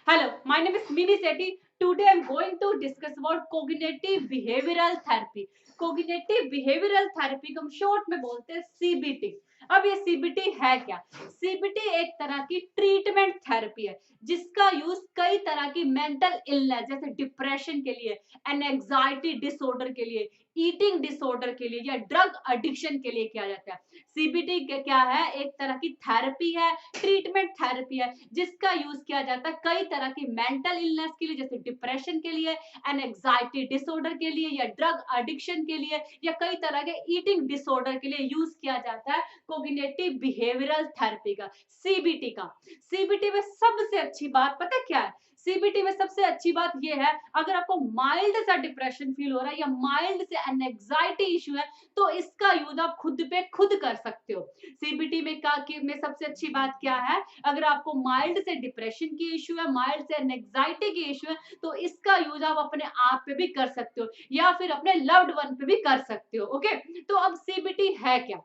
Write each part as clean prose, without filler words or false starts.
Hello, my name is Mini Sethi. Today I'm going to discuss about cognitive behavioral therapy. Cognitive behavioral therapy को हम short में बोलते हैं CBT. अब ये CBT है क्या? CBT एक तरह की ट्रीटमेंट थेरेपी है जिसका यूज कई तरह की मेंटल इलनेस जैसे डिप्रेशन के लिए, एंजाइटी डिसऑर्डर के लिए, ईटिंग डिसऑर्डर के लिए या ड्रग एडिक्शन के लिए किया जाता है। सीबीटी क्या है? एक तरह की थेरेपी है, ट्रीटमेंट थेरेपी है जिसका यूज किया जाता है कई तरह की मेंटल इलनेस के लिए जैसे डिप्रेशन के लिए, एंजाइटी डिसऑर्डर के लिए या ड्रग एडिक्शन के लिए या कई तरह के ईटिंग डिसऑर्डर के लिए यूज किया जाता है कोग्निटिव बिहेवियरल थेरेपी का, सीबीटी का। सीबीटी में सबसे अच्छी बात पता क्या है? सीबीटी में सबसे अच्छी बात यह है, अगर आपको माइल्ड सा डिप्रेशन फील हो रहा है या माइल्ड से एंजाइटी इशू है तो इसका यूज आप खुद पे खुद कर सकते हो। सीबीटी में सबसे अच्छी बात क्या है? अगर आपको माइल्ड से डिप्रेशन की इश्यू है, माइल्ड से एंजाइटी की इश्यू है तो इसका यूज आप अपने आप पे भी कर सकते हो या फिर अपने लव्ड वन पे भी कर सकते हो। ओके, तो अब सीबीटी है क्या?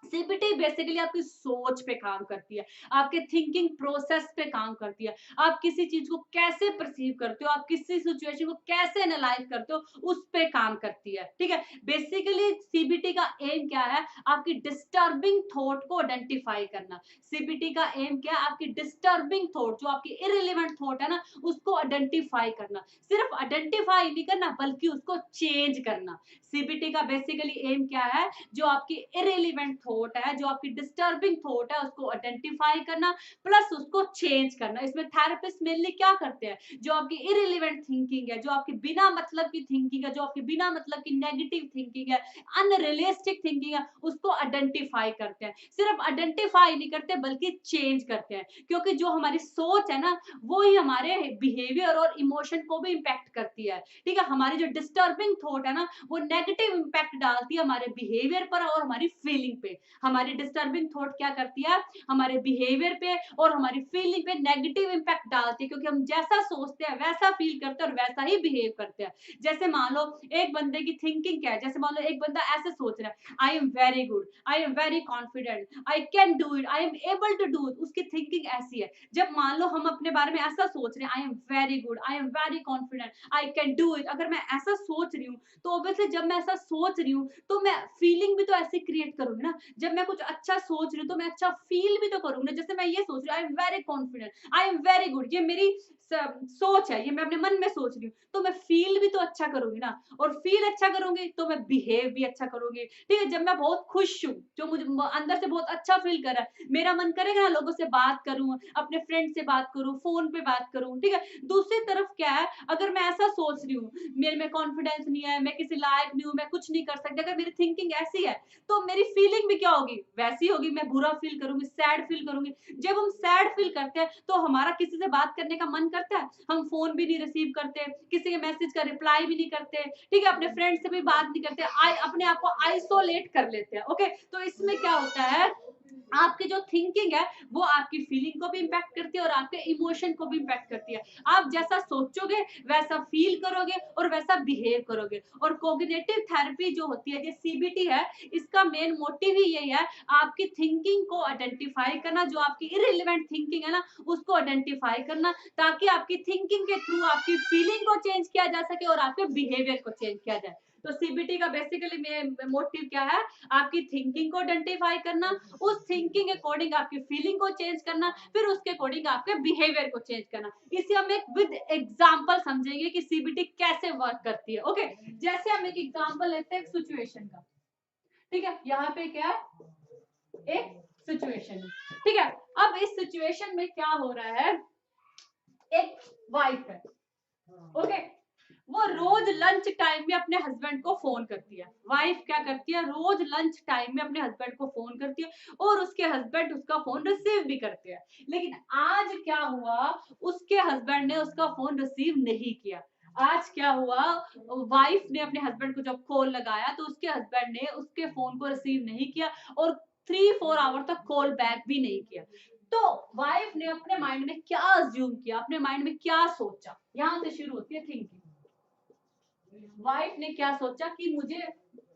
सीबीटी बेसिकली आपकी सोच पे काम करती है, आपके थिंकिंग प्रोसेस पे काम करती है, आप किसी चीज को कैसे परसीव करते हो, आप किसी सिचुएशन को कैसे एनालाइज करते हो, उस पे काम करती है। ठीक है, बेसिकली सीबीटी का एम क्या है? आपकी डिस्टर्बिंग थॉट को आइडेंटिफाई करना। सीबीटी का एम क्या है? आपकी डिस्टर्बिंग थॉट, जो आपकी इररिलेवेंट थॉट है ना, उसको आइडेंटिफाई करना। सिर्फ आइडेंटिफाई नहीं करना बल्कि उसको चेंज करना। सीबीटी का बेसिकली एम क्या है? जो आपकी इरेलीवेंट थॉट है, जो आपकी डिस्टर्बिंग थॉट है, उसको आइडेंटिफाई करना प्लस उसको चेंज करना। इसमें थेरेपिस्ट मेनली क्या करते हैं? जो आपकी इरेलीवेंट थिंकिंग है, जो आपकी बिना मतलब की थिंकिंग है, जो आपकी बिना मतलब की नेगेटिव थिंकिंग है, अनरियलिस्टिक थिंकिंग है, उसको आइडेंटिफाई करते हैं। सिर्फ आइडेंटिफाई नहीं करते बल्कि चेंज करते हैं, क्योंकि जो हमारी सोच है ना, वो ही हमारे बिहेवियर और इमोशन को भी इम्पैक्ट करती है। ठीक है, हमारी जो डिस्टर्बिंग थॉट है ना, वो नेगेटिव इंपैक्ट डालती है हमारे बिहेवियर पर और हमारी फीलिंग पे। हमारी डिस्टर्बिंग थॉट क्या करती है? हमारे बिहेवियर पे और हमारी फीलिंग पे नेगेटिव इंपैक्ट डालती है, क्योंकि हम जैसा सोचते हैं वैसा फील करते हैं और वैसा ही बिहेव करते हैं। जैसे मान लो एक बंदे की थिंकिंग क्या है, जैसे मान लो एक बंदा ऐसे सोच रहा है, I am very good, I am very confident, I can do it, I am able to do it, उसकी थिंकिंग ऐसी है। जब मान लो हम अपने बारे में ऐसा सोच रहे हैं, आई am very good, I am very confident, I can do it, अगर मैं ऐसा सोच रही हूँ तो ऑब्वियसली जब मैं ऐसा सोच रही हूँ तो मैं फीलिंग भी तो ऐसे क्रिएट करूंगी ना। जब मैं कुछ अच्छा सोच रही हूँ तो मैं अच्छा फील भी तो करूंगी ना। जैसे मैं ये सोच रही हूँ, आई am very confident, I am very good, ये मेरी सोच है, ये मैं अपने मन में सोच रही हूँ, तो मैं फील भी तो अच्छा करूंगी ना। और फील अच्छा करूंगी तो मैं बिहेव भी अच्छा करूंगी। ठीक है, जब मैं बहुत खुश हूँ, जो मुझे अंदर से बहुत अच्छा फील कर रहा है, मेरा मन करेगा ना लोगों से बात करूं, अपने फ्रेंड से बात करूं, फोन पे बात करूं। ठीक है, दूसरी तरफ क्या है, अगर मैं ऐसा सोच रही हूँ, मेरे में कॉन्फिडेंस नहीं है, मैं किसी लायक नहीं हूँ, मैं कुछ नहीं कर सकती, अगर मेरी थिंकिंग ऐसी है तो मेरी फीलिंग भी क्या होगी? वैसी होगी, मैं बुरा फील करूंगी, सैड फील करूंगी। जब हम सैड फील करते हैं तो हमारा किसी से बात करने का मन करता है, हम फोन भी नहीं रिसीव करते, किसी के मैसेज का रिप्लाई भी नहीं करते। ठीक है, अपने फ्रेंड से भी बात नहीं करते, अपने आप को आइसोलेट कर लेते हैं। ओके, तो इसमें क्या होता है, आपकी जो थिंकिंग है वो आपकी फीलिंग को भी इम्पैक्ट करती है और आपके इमोशन को भी इम्पैक्ट करती है। आप जैसा सोचोगे वैसा फील करोगे और वैसा बिहेव करोगे। और कोग्निटिव थेरेपी जो होती है, जो सीबीटी है, इसका मेन मोटिव ही यही है, आपकी थिंकिंग को आइडेंटिफाई करना, जो आपकी इररिलेवेंट थिंकिंग है ना, उसको आइडेंटिफाई करना, ताकि आपकी थिंकिंग के थ्रू आपकी फीलिंग को चेंज किया जा सके और आपके बिहेवियर को चेंज किया जाए। तो सीबीटी का बेसिकली मोटिव क्या है? आपकी थिंकिंग को आइडेंटिफाई करना, उस थिंकिंग के अकॉर्डिंग आपकी फीलिंग को चेंज करना, फिर उसके अकॉर्डिंग आपके बिहेवियर को चेंज करना। इसे हम एक विद एग्जांपल समझेंगे कि सीबीटी कैसे वर्क करती है। ओके, जैसे हम एक एग्जांपल लेते हैं एक सिचुएशन का। ठीक है, यहाँ पे क्या है, एक सिचुएशन है। ठीक है, अब इस सिचुएशन में क्या हो रहा है, एक वाइफ है। ओके, वो रोज लंच टाइम में अपने हस्बैंड को फोन करती है। वाइफ क्या करती है, रोज लंच टाइम में अपने हस्बैंड को फोन करती है और उसके हस्बैंड उसका फोन रिसीव भी करते हैं। लेकिन आज क्या हुआ, उसके हस्बैंड ने उसका फोन रिसीव नहीं किया। आज क्या हुआ, वाइफ ने अपने हस्बैंड को जब कॉल लगाया तो उसके हस्बैंड ने उसके फोन को रिसीव नहीं किया और 3-4 आवर तक कॉल बैक भी नहीं किया। तो वाइफ ने अपने माइंड में क्या अज्यूम किया, अपने माइंड में क्या सोचा, यहां से शुरू होती है थिंकिंग। वाइफ ने क्या सोचा कि मुझे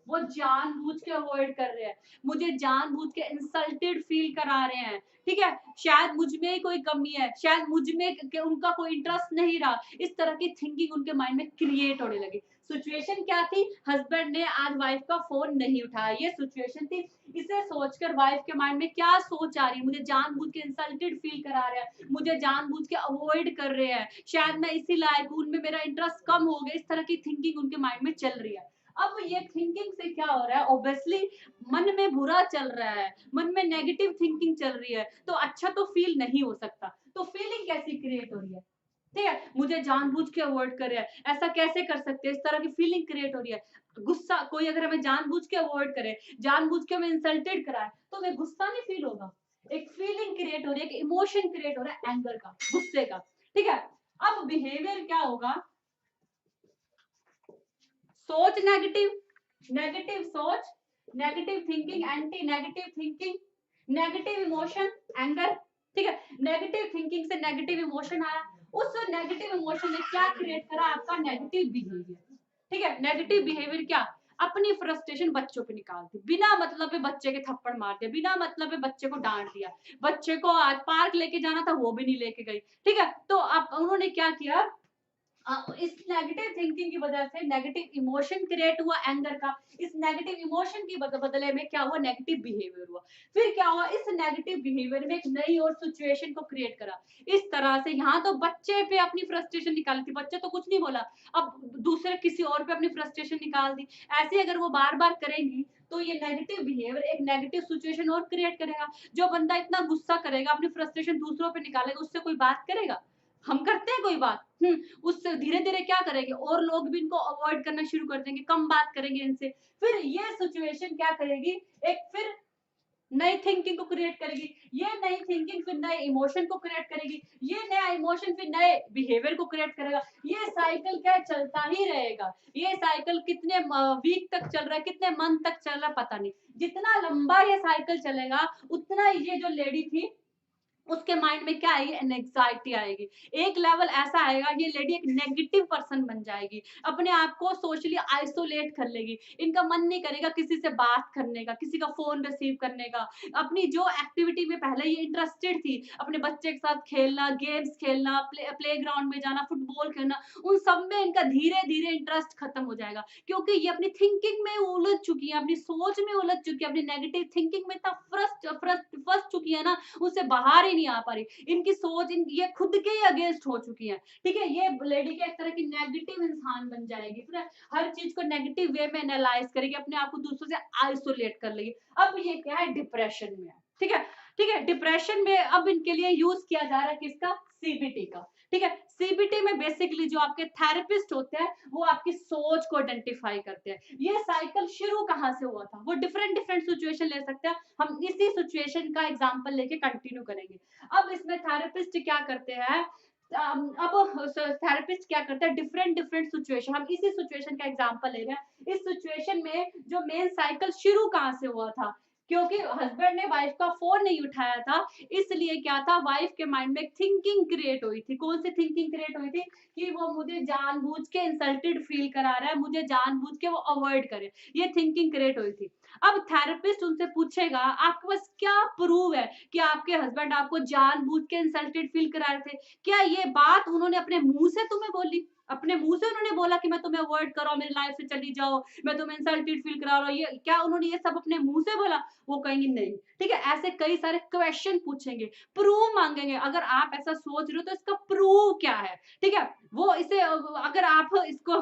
वो जानबूझ के अवॉइड कर रहे हैं, मुझे जानबूझ के इंसल्टेड फील करा रहे हैं, ठीक है, शायद मुझ में ही कोई कमी है, शायद मुझ में उनका कोई इंटरेस्ट नहीं रहा, इस तरह की थिंकिंग उनके माइंड में क्रिएट होने लगी। सिचुएशन क्या थी, हस्बैंड ने आज वाइफ का फोन नहीं उठाया, ये सिचुएशन थी। इसे सोचकर वाइफ के माइंड में क्या सोच आ रही है, मुझे जानबूझ के इंसल्टेड फील करा रहे हैं, मुझे जानबूझ के अवॉइड कर रहे हैं, शायद मैं इसी लायक हूं, उनमें मेरा इंटरेस्ट कम हो गया, इस तरह की थिंकिंग उनके माइंड में चल रही है। अब ये थिंकिंग से क्या हो रहा है, ऑब्वियसली मन में बुरा चल रहा है, मन में नेगेटिव थिंकिंग चल रही है, तो अच्छा तो फील नहीं हो सकता, तो फीलिंग कैसी क्रिएट हो रही है, ठीक है, मुझे जानबूझ के अवॉइड कर रहा है, ऐसा कैसे कर सकते हैं, इस तरह की फीलिंग क्रिएट हो रही है। गुस्सा, कोई अगर हमें जानबूझ के अवॉइड करे, जानबूझ के हमें इंसल्टेड कराए, तो हमें गुस्सा नहीं फील होगा, एक फीलिंग क्रिएट हो रही है, एक इमोशन क्रिएट हो रहा है एंगर का, गुस्से का, ठीक है। अब बिहेवियर क्या होगा, सोच नेगेटिव, नेगेटिव सोच, negative thinking, anti negative thinking, negative emotion, anger, ठीक है, नेगेटिव थिंकिंग से नेगेटिव इमोशन आया, उस नेगेटिव इमोशन ने क्या क्रिएट करा, आपका नेगेटिव बिहेवियर, ठीक है, नेगेटिव बिहेवियर क्या, अपनी फ्रस्ट्रेशन बच्चों पे निकाल दी, बिना मतलब पे बच्चे के थप्पड़ मार दिया, बिना मतलब पे बच्चे को डांट दिया, बच्चे को आज पार्क लेके जाना था वो भी नहीं लेके गई, ठीक है, तो अब उन्होंने क्या किया, इस नेगेटिव थिंकिंग की वजह से नेगेटिव इमोशन क्रिएट हुआ एंगर का, इस नेगेटिव इमोशन की बदले में क्या हुआ, नेगेटिव बिहेवियर हुआ, फिर क्या हुआ, इस नेगेटिव बिहेवियर में एक नई और सिचुएशन को क्रिएट करा, इस तरह से यहाँ तो बच्चे पे अपनी फ्रस्ट्रेशन निकाली थी, बच्चे तो कुछ नहीं बोला, अब दूसरे किसी और पे अपनी फ्रस्ट्रेशन निकाल दी, ऐसे अगर वो बार बार करेंगी तो ये नेगेटिव बिहेवियर एक नेगेटिव सिचुएशन और क्रिएट करेगा, जो बंदा इतना गुस्सा करेगा, अपनी फ्रस्ट्रेशन दूसरों पे निकालेगा, उससे कोई बात करेगा, हम करते हैं कोई बात, उससे धीरे-धीरे क्या करेंगे, और लोग भी इनको अवॉइड करना शुरू कर देंगे, कम बात करेंगे इनसे। फिर ये सिचुएशन क्या करेगी, एक फिर नई थिंकिंग को क्रिएट करेगी, ये नई थिंकिंग फिर नए इमोशन को क्रिएट करेगी, ये नया इमोशन फिर नए बिहेवियर को क्रिएट करेगा, ये साइकिल क्या चलता ही रहेगा, ये साइकिल कितने वीक तक चल रहा है, कितने मंथ तक चल रहा है पता नहीं, जितना लंबा ये साइकिल चलेगा उतना ये जो लेडी थी उसके माइंड में क्या आएगी, एंग्जाइटी आएगी, एक लेवल ऐसा आएगा, ये लेडी एक नेगेटिव पर्सन बन जाएगी, अपने आप को सोशली आइसोलेट कर लेगी, इनका मन नहीं करेगा किसी से बात करने का, किसी का फोन रिसीव करने का, अपनी जो एक्टिविटी में पहले ये इंटरेस्टेड थी, अपने बच्चे के साथ खेलना, गेम्स खेलना, प्ले ग्राउंड में जाना, फुटबॉल खेलना, उन सब में इनका धीरे धीरे इंटरेस्ट खत्म हो जाएगा, क्योंकि ये अपनी थिंकिंग में उलझ चुकी है, अपनी सोच में उलझ चुकी है, अपनी नेगेटिव थिंकिंग में इतना फंस चुकी है ना, उससे बाहर ही नहीं आ पा रही, इनकी सोच ये खुद के ही अगेंस्ट हो चुकी है, ठीक है, ये लेडी के एक तरह की नेगेटिव इंसान बन जाएगी, फिर हर चीज को नेगेटिव वे में एनालाइज करेगी, अपने आप को दूसरों से आइसोलेट कर लेगी, अब ये क्या है, डिप्रेशन में है, ठीक है, ठीक है, डिप्रेशन में अब इनके लिए यूज किया जा रहा है किसका, सीबीटी का, ठीक है, सीबीटी में बेसिकली जो आपके थेरेपिस्ट होते हैं वो आपकी सोच को आइडेंटिफाई करते हैं, ये साइकिल शुरू कहाँ से हुआ था, वो डिफरेंट डिफरेंट सिचुएशन ले सकते हैं, हम इसी सिचुएशन का एग्जांपल लेके कंटिन्यू करेंगे। अब इसमें थेरेपिस्ट क्या करते हैं, अब थेरेपिस्ट क्या करते हैं, डिफरेंट डिफरेंट सिचुएशन, हम इसी सिचुएशन का एग्जांपल ले रहे हैं, इस सिचुएशन में जो मेन साइकिल शुरू कहाँ से हुआ था, क्योंकि हस्बैंड ने वाइफ का फोन नहीं उठाया था, इसलिए क्या था, वाइफ के माइंड में एक थिंकिंग क्रिएट हुई थी, कौन सी थिंकिंग क्रिएट हुई थी, कि वो मुझे जानबूझ के इंसल्टेड फील करा रहा है, मुझे जानबूझ के वो अवॉइड करे, ये थिंकिंग क्रिएट हुई थी। अब थेरेपिस्ट उनसे पूछेगा आपके पास क्या प्रूव है कि आपके हस्बैंड आपको जानबूझ के इंसल्टेड फील करा रहे थे, क्या ये बात उन्होंने अपने मुंह से तुम्हें बोली, अपने मुंह से उन्होंने बोला कि मैं तुम्हें अवॉइड कर रहा हूँ, मेरी लाइफ से चली जाओ, मैं तुम्हें इंसल्टेड फील करा रहा हूँ, ये क्या उन्होंने ये सब अपने मुंह से बोला, वो कहेंगे नहीं, ठीक है, ऐसे कई सारे क्वेश्चन पूछेंगे, प्रूव मांगेंगे, अगर आप ऐसा सोच रहे हो तो इसका प्रूव क्या है, ठीक है, वो इसे अगर आप इसको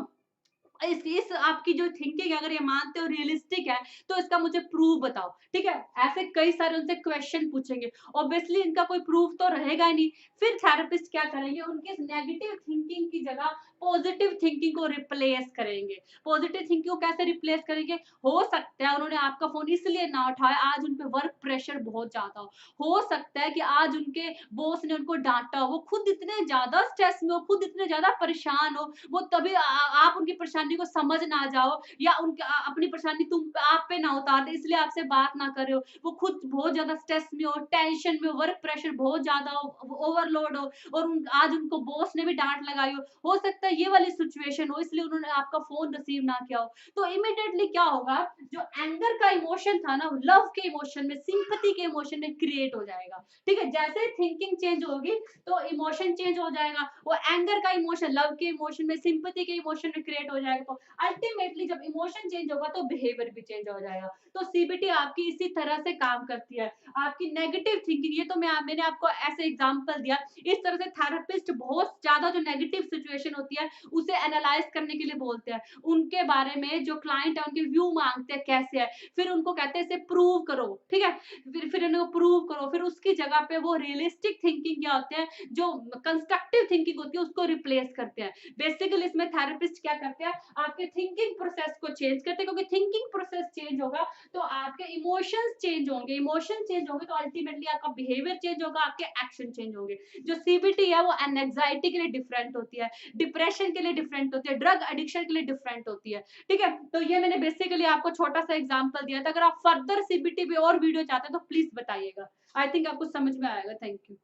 इस आपकी जो थिंकिंग है, अगर ये मानते हो रियलिस्टिक है तो इसका मुझे प्रूफ बताओ, ठीक है, ऐसे कई सारे उनसे क्वेश्चन पूछेंगे, ऑब्वियसली इनका कोई प्रूफ तो रहेगा नहीं, फिर थेरेपिस्ट क्या करेंगे, उनके इस नेगेटिव थिंकिंग की जगह पॉजिटिव थिंकिंग को रिप्लेस करेंगे, पॉजिटिव थिंकिंग को कैसे रिप्लेस करेंगे, हो सकता है उन्होंने आपका फोन इसलिए ना उठाया, आज उन पे वर्क प्रेशर बहुत ज्यादा हो सकता है कि आज उनके बॉस ने उनको डांटा, वो खुद इतने ज्यादा स्ट्रेस में हो, खुद इतने ज्यादा परेशान हो, वो तभी आप उनकी परेशानी परेशानी को समझ ना जाओ या उनके अपनी परेशानी तुम आप पे ना उतार दे, इसलिए आपसे बात ना कर रहे हो। वो खुद बहुत ज़्यादा स्ट्रेस में हो, टेंशन में हो, वर्क प्रेशर बहुत ज़्यादा हो, ओवरलोड हो और आज उनको बॉस ने भी डाँट लगाई हो सकता है ये वाली सिचुएशन हो इसलिए उन्होंने आपका फ़ोन रिसीव ना किया हो। तो इमीडिएटली क्या होगा, जो एंगर का इमोशन था ना, लव के इमोशन में, सिंपैथी के इमोशन में क्रिएट हो जाएगा। ठीक है? जैसे ही थिंकिंग चेंज होगी तो इमोशन चेंज हो जाएगा। वो एंगर का इमोशन लव के इमोशन में, सिंपैथी के इमोशन में क्रिएट हो जाएगा। तो अल्टीमेटली जब इमोशन चेंज होगा तो बिहेवियर भी चेंज हो जाएगा। तो सीबीटी आपकी इसी तरह से काम करती है। आपकी नेगेटिव थिंकिंग, ये तो मैंने आपको ऐसे एग्जांपल दिया। इस तरह से थेरेपिस्ट बहुत ज़्यादा जो नेगेटिव सिचुएशन होती है उसे एनालाइज करने के लिए बोलते हैं। उनके बारे में जो क्लाइंट है उनके व्यू माँगते हैं कैसे है, फिर उनको कहते हैं इसे प्रूव करो, ठीक है? फिर इनको प्रूव करो, फिर उसकी जगह पे वो रियलिस्टिक थिंकिंग क्या होते हैं, जो कंस्ट्रक्टिव थिंकिंग होती है उसको रिप्लेस करते हैं। बेसिकली इसमें थेरेपिस्ट क्या करते हैं, आपके थिंकिंग प्रोसेस को चेंज करते हैं, क्योंकि थिंकिंग प्रोसेस चेंज होगा तो आपके इमोशंस चेंज होंगे, इमोशन चेंज होंगे तो अल्टीमेटली आपका बिहेवियर चेंज होगा, आपके एक्शन चेंज होंगे। जो सीबीटी है वो एंग्जायटी के लिए डिफरेंट होती है, डिप्रेशन के लिए डिफरेंट होती है, ड्रग एडिक्शन के लिए डिफरेंट होती है। ठीक है? तो ये मैंने बेसिकली आपको छोटा-सा एग्जांपल दिया था। अगर आप फर्दर सीबीटी पे और वीडियो चाहते हैं तो प्लीज़ बताइएगा। आई थिंक आपको समझ में आएगा। Thank you.